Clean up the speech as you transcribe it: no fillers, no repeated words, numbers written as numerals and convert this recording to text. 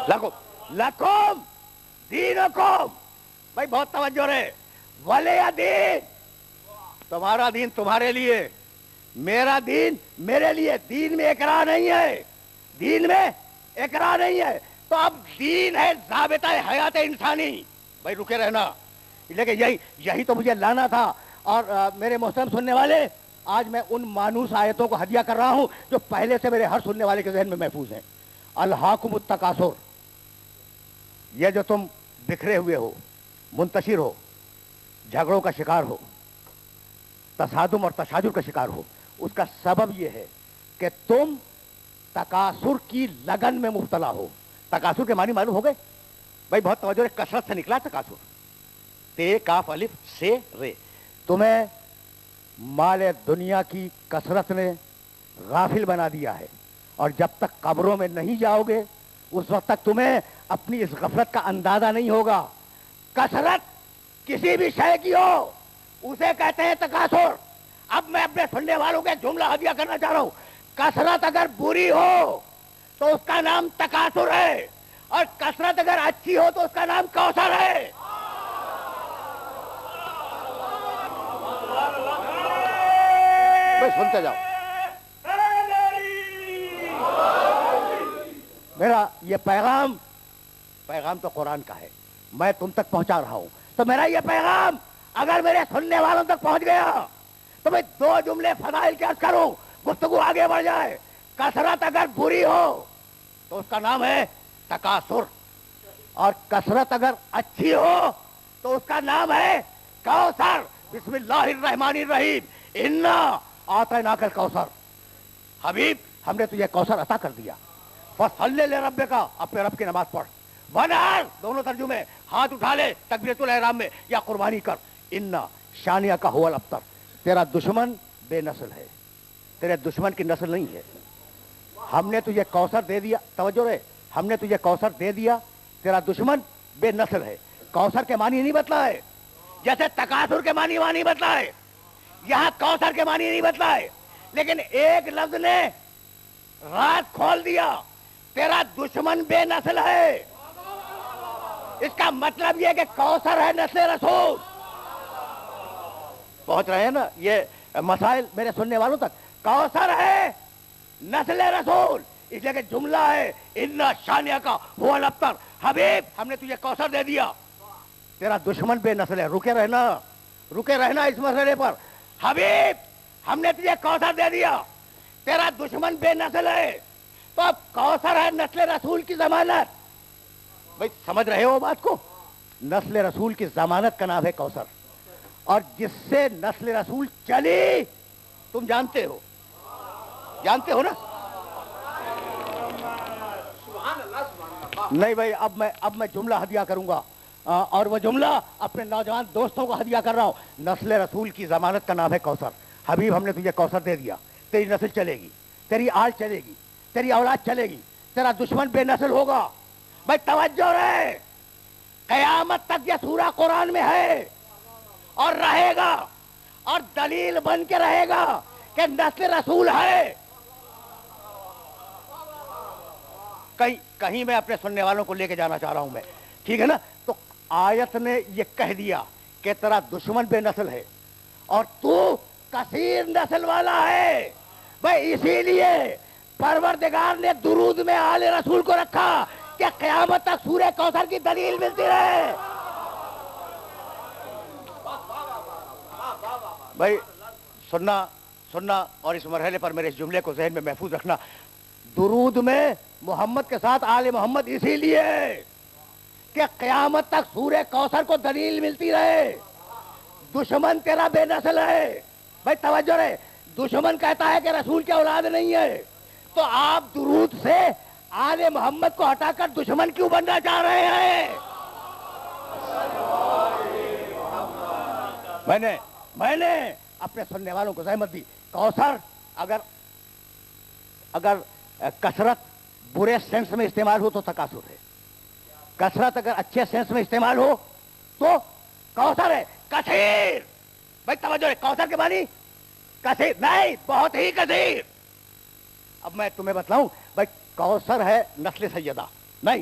لکم دینکم. بھائی بہت توجہ رہے. ولی دین, تمہارا دین تمہارے لیے, میرا دین میرے لیے. دین میں اکراہ نہیں ہے, دین میں اکراہ نہیں ہے. تو اب دین ہے ضابطہ حیات انسانی. بھائی رکے رہنا, لیکن یہی تو مجھے لانا تھا. اور میرے محترم سننے والے, آج میں ان مانوس آیتوں کو ہدیہ کر رہا ہوں جو پہلے سے میرے ہر سننے والے کے ذہن میں محفوظ ہیں. الہاکم التکاثر, یہ جو تم بکھرے ہوئے ہو, منتشر ہو, جھگڑوں کا شکار ہو, تصادم اور تشاجر کا شکار ہو, اس کا سبب یہ ہے کہ تم تکاثر کی لگن میں مبتلا ہو. تکاثر کے معنی معلوم ہو گئے؟ بھائی بہت توجہ ہے, کثرت سے نکلا تکاثر. تے کاف الف سے رے. تمہیں مال دنیا کی کثرت نے غافل بنا دیا ہے, اور جب تک قبروں میں نہیں جاؤ گے اس وقت تک تمہیں اپنی اس غفلت کا اندازہ نہیں ہوگا. کثرت کسی بھی شے کی ہو اسے کہتے ہیں تکاثر. اب میں اپنے سننے والوں کے جملہ ہدیہ کرنا چاہ رہا ہوں. کثرت اگر بری ہو تو اس کا نام تکاثر ہے, اور کثرت اگر اچھی ہو تو اس کا نام کوثر ہے. سنتے جاؤ. میرا یہ پیغام تو قرآن کا ہے, میں تم تک پہنچا رہا ہوں. تو میرا یہ پیغام اگر میرے سننے والوں تک پہنچ گیا تو میں دو جملے فضائل کے عرض کروں, گفتگو آگے بڑھ جائے. کثرت اگر بری ہو تو اس کا نام ہے تکاثر, اور کثرت اگر اچھی ہو تو اس کا نام ہے کوثر. بسم اللہ الرحمن الرحیم. انا اعطیناک الکوثر. حبیب ہم نے تجھے کوثر عطا کر دیا. فصلی لربک, اپنے رب کی نماز پڑھ. ونحر, دونوں ترجمے, ہاتھ اٹھا لے تکبیرۃ الاحرام میں یا قربانی کر. انا شانئک ھو الابتر, تیرا دشمن بے نسل ہے, تیرے دشمن کی نسل نہیں ہے. ہم نے تجھے کوثر دے دیا, توجہ رہے, ہم نے تجھے کوثر دے دیا, تیرا دشمن بے نسل ہے. کوثر کے معنی نہیں بتلا ہے, جیسے تکاثر کے معنی بتلا ہے, یہاں کوثر کے معنی نہیں بتلا ہے. لیکن ایک لفظ نے رات کھول دیا, تیرا دشمن بے نسل ہے. اس کا مطلب یہ کہ کوثر ہے نسل رسول. پہنچ رہے ہیں نا یہ مسائل میرے سننے والوں تک؟ کوثر ہے نسل رسول, اس لیے کہ جملہ ہے انا شانئک ھو الابتر. حبیب ہم نے تجھے کوثر دے دیا, تیرا دشمن بے نسل ہے. رکے رہنا اس مسئلے پر. حبیب ہم نے تجھے کوثر دے دیا, تیرا دشمن بے نسل ہے. تو اب کوثر ہے نسل رسول کی ضمانت. بھائی سمجھ رہے ہو بات کو؟ نسل رسول کی ضمانت کا نام ہے کوثر, اور جس سے نسل رسول چلی تم جانتے ہو نا. نہیں بھائی, اب میں جملہ ہدیہ کروں گا, اور وہ جملہ اپنے نوجوان دوستوں کو ہدیہ کر رہا ہوں. نسل رسول کی ضمانت کا نام ہے کوثر. حبیب ہم نے تجھے کوثر دے دیا, تیری نسل چلے گی, تیری آل چلے گی, تیری اولاد چلے گی, تیرا دشمن بے نسل ہوگا. بھائی توجہ رہے, قیامت تک یہ سورہ قرآن میں ہے اور رہے گا, اور دلیل بن کے رہے گا کہ نسل رسول ہے. کہیں میں اپنے سننے والوں کو لے کے جانا چاہ رہا ہوں میں, ٹھیک ہے نا. تو آیت نے یہ کہہ دیا کہ تیرا دشمن بے نسل ہے اور تو کثیر نسل والا ہے. بھائی اسی لیے پروردگار نے درود میں آل رسول کو رکھا کہ قیامت تک سورہ کوثر کی دلیل ملتی رہے. بھائی سننا اور اس مرحلے پر میرے اس جملے کو ذہن میں محفوظ رکھنا. درود میں محمد کے ساتھ آل محمد اسی لیے کہ قیامت تک سورہ کوثر کو دلیل ملتی رہے. دشمن تیرا بے نسل ہے. بھائی توجہ رہے, دشمن کہتا ہے کہ رسول کی اولاد نہیں ہے, تو آپ درود سے آل محمد کو ہٹا کر دشمن کیوں بننا چاہ رہے ہیں؟ میں نے اپنے سننے والوں کو زحمت دی. کوثر اگر کثرت برے سینس میں استعمال ہو تو تکاثر ہے, کثرت اگر اچھے سینس میں استعمال ہو تو کوثر ہے. کثیر, بھائی توجہ ہے, کوثر کے معنی کثیر نہیں, بہت ہی کثیر. اب میں تمہیں بتلاؤں, بھائی کوثر ہے نسل سیدہ نہیں,